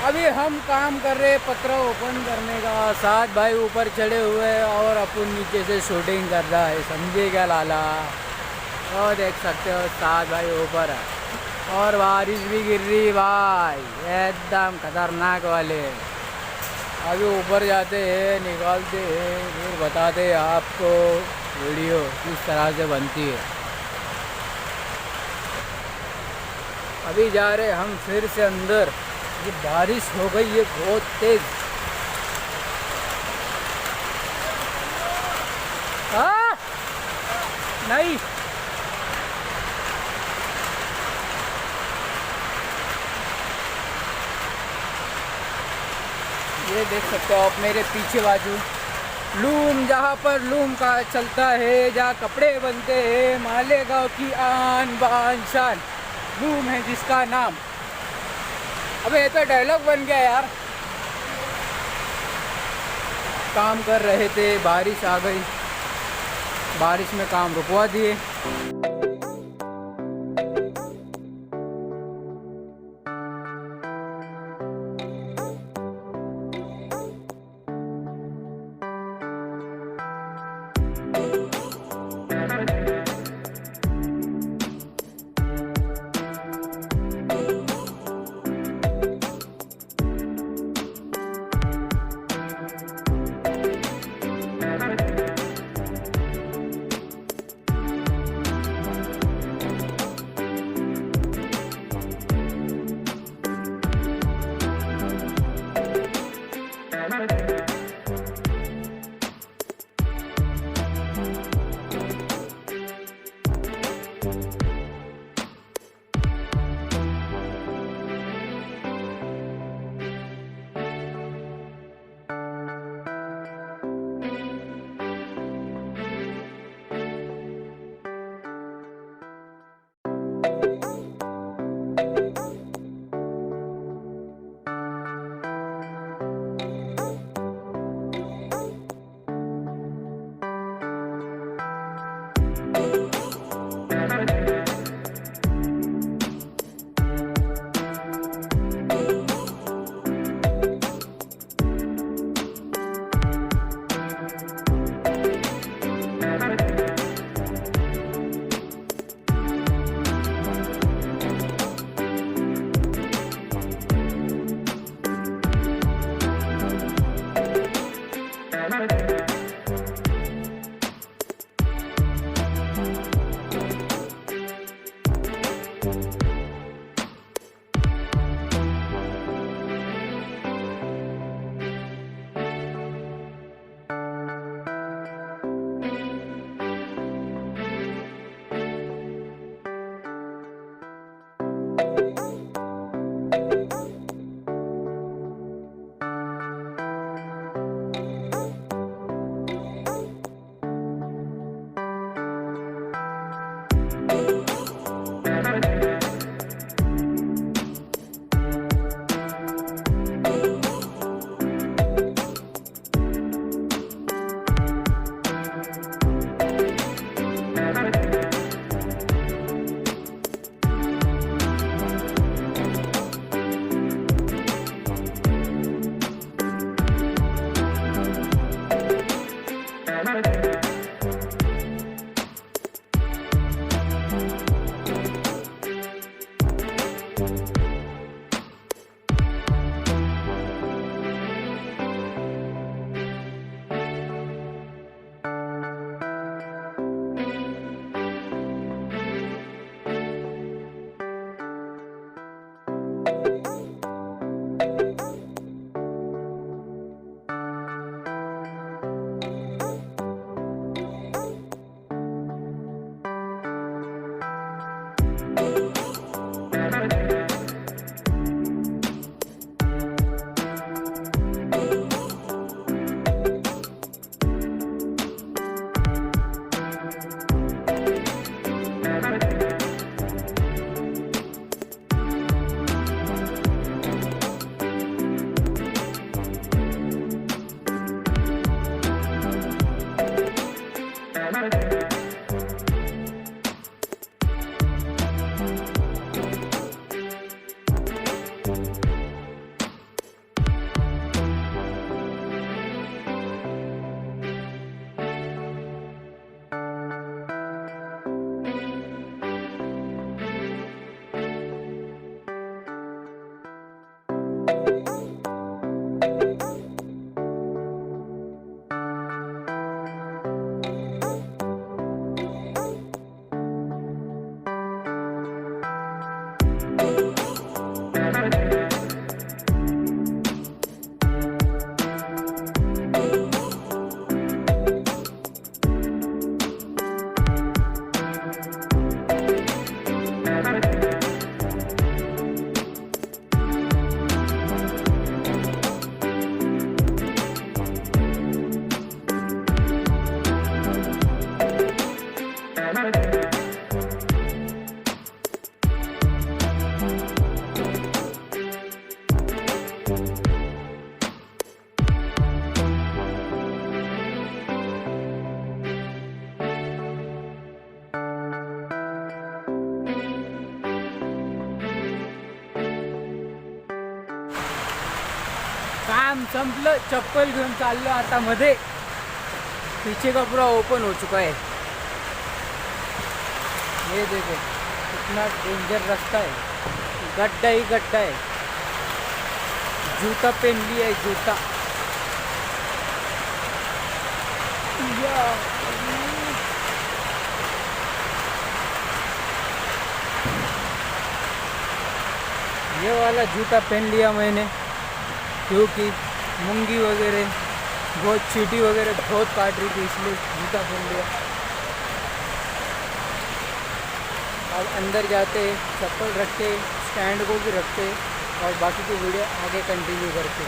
अभी हम काम कर रहे पत्रा ओपन करने का, 7 भाई ऊपर चढ़े हुए हैं और अपन नीचे से शूटिंग कर रहा है, समझे क्या लाला। और देख सकते हो 7 भाई ऊपर है और बारिश भी गिर रही भाई, एकदम खतरनाक वाले। अभी ऊपर जाते हैं, निकालते हैं, फिर बताते हैं आपको वीडियो किस तरह से बनती है। अभी जा रहे हम फिर से अंदर, ये बारिश हो गई है बहुत तेज। नहीं ये देख सकते हो आप मेरे पीछे बाजू लूम, जहाँ पर लूम का चलता है, जहाँ कपड़े बनते हैं, मालेगांव की आन बान शान लूम है जिसका नाम। अबे ये तो डायलॉग बन गया यार। काम कर रहे थे, बारिश आ गई, बारिश में काम रुकवा दिए। काम संपलं, चप्पल घेऊन चाललो आता मध्ये. पीछे का पूरा ओपन हो चुका है. ये देखो कितना डेंजर रास्ता है, गड्ढा ही गड्ढा है. जूता पहन लिया है, जूता. ये वाला जूता पहन लिया मैंने क्योंकि मूंगी वगैरह बहुत, चींटी वगैरह बहुत काट रही थी, इसलिए जूता पहन लिया. अब अंदर जाते, चप्पल रखते, स्टैंड को भी रखते और बाकी की वीडियो आगे कंटिन्यू करते.